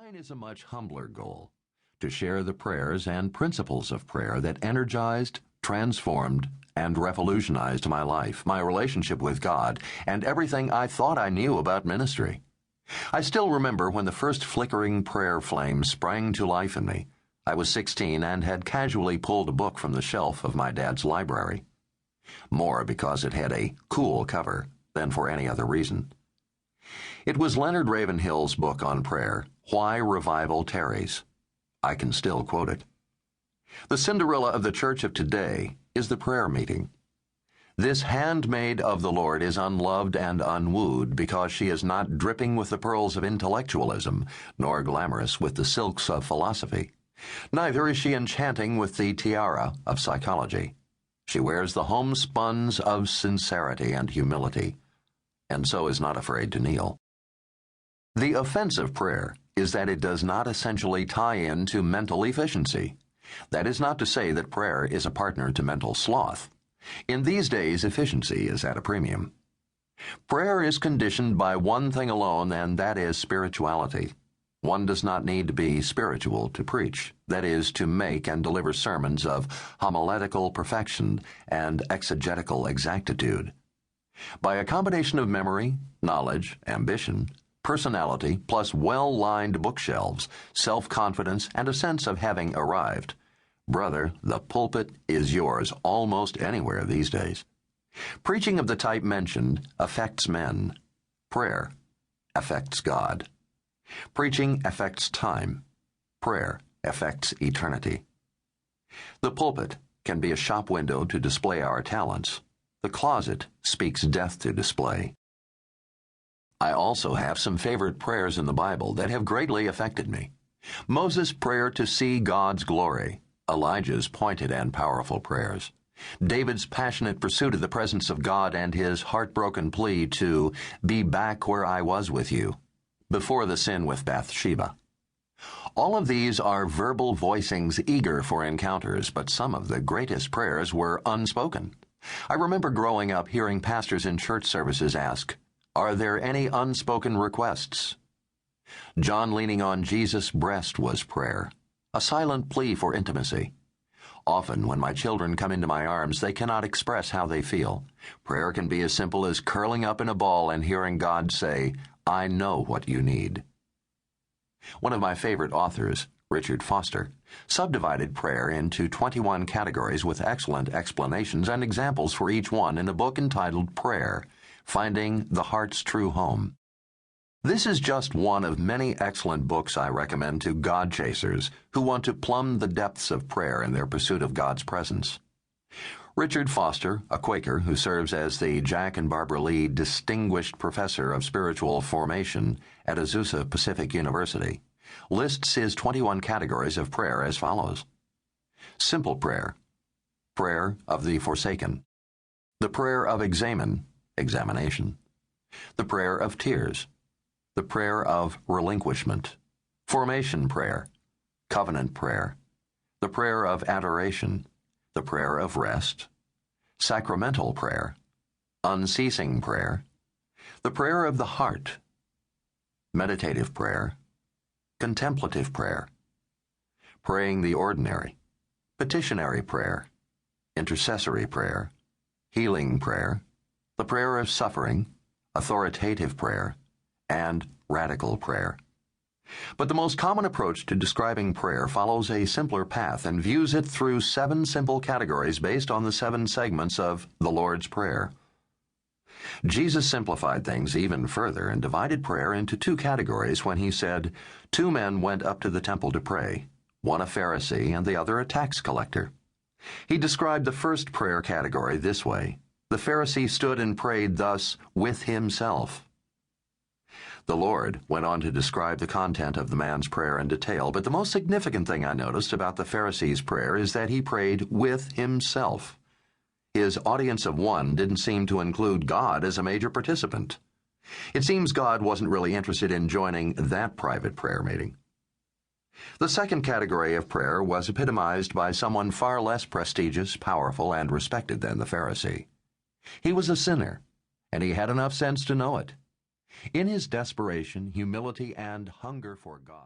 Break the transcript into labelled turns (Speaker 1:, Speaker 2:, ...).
Speaker 1: Mine is a much humbler goal, to share the prayers and principles of prayer that energized, transformed, and revolutionized my life, my relationship with God, and everything I thought I knew about ministry. I still remember when the first flickering prayer flame sprang to life in me. I was 16 and had casually pulled a book from the shelf of my dad's library. More because it had a cool cover than for any other reason. It was Leonard Ravenhill's book on prayer, Why Revival Tarries. I can still quote it. The Cinderella of the church of today is the prayer meeting. This handmaid of the Lord is unloved and unwooed because she is not dripping with the pearls of intellectualism, nor glamorous with the silks of philosophy. Neither is she enchanting with the tiara of psychology. She wears the homespuns of sincerity and humility, and so is not afraid to kneel. The offense of prayer is that it does not essentially tie in to mental efficiency. That is not to say that prayer is a partner to mental sloth. In these days, efficiency is at a premium. Prayer is conditioned by one thing alone, and that is spirituality. One does not need to be spiritual to preach, that is, to make and deliver sermons of homiletical perfection and exegetical exactitude. By a combination of memory, knowledge, ambition, personality, plus well-lined bookshelves, self-confidence, and a sense of having arrived, brother, the pulpit is yours almost anywhere these days. Preaching of the type mentioned affects men. Prayer affects God. Preaching affects time. Prayer affects eternity. The pulpit can be a shop window to display our talents. The closet speaks death to display. I also have some favorite prayers in the Bible that have greatly affected me. Moses' prayer to see God's glory, Elijah's pointed and powerful prayers, David's passionate pursuit of the presence of God and his heartbroken plea to be back where I was with you, before the sin with Bathsheba. All of these are verbal voicings eager for encounters, but some of the greatest prayers were unspoken. I remember growing up hearing pastors in church services ask, "Are there any unspoken requests?" John leaning on Jesus' breast was prayer, a silent plea for intimacy. Often when my children come into my arms, they cannot express how they feel. Prayer can be as simple as curling up in a ball and hearing God say, "I know what you need." One of my favorite authors, Richard Foster, subdivided prayer into 21 categories with excellent explanations and examples for each one in a book entitled Prayer, Finding the Heart's True Home. This is just one of many excellent books I recommend to God chasers who want to plumb the depths of prayer in their pursuit of God's presence. Richard Foster, a Quaker who serves as the Jack and Barbara Lee Distinguished Professor of Spiritual Formation at Azusa Pacific University, lists his 21 categories of prayer as follows. Simple prayer, prayer of the forsaken, the prayer of examination, the prayer of tears, the prayer of relinquishment, formation prayer, covenant prayer, the prayer of adoration, the prayer of rest, sacramental prayer, unceasing prayer, the prayer of the heart, meditative prayer, contemplative prayer, praying the ordinary, petitionary prayer, intercessory prayer, healing prayer, the prayer of suffering, authoritative prayer, and radical prayer. But the most common approach to describing prayer follows a simpler path and views it through 7 simple categories based on the 7 segments of the Lord's Prayer. Jesus simplified things even further and divided prayer into 2 categories when he said, 2 men went up to the temple to pray, one a Pharisee and the other a tax collector. He described the first prayer category this way. The Pharisee stood and prayed thus with himself. The Lord went on to describe the content of the man's prayer in detail, but the most significant thing I noticed about the Pharisee's prayer is that he prayed with himself. His audience of one didn't seem to include God as a major participant. It seems God wasn't really interested in joining that private prayer meeting. The second category of prayer was epitomized by someone far less prestigious, powerful, and respected than the Pharisee. He was a sinner, and he had enough sense to know it. In his desperation, humility, and hunger for God,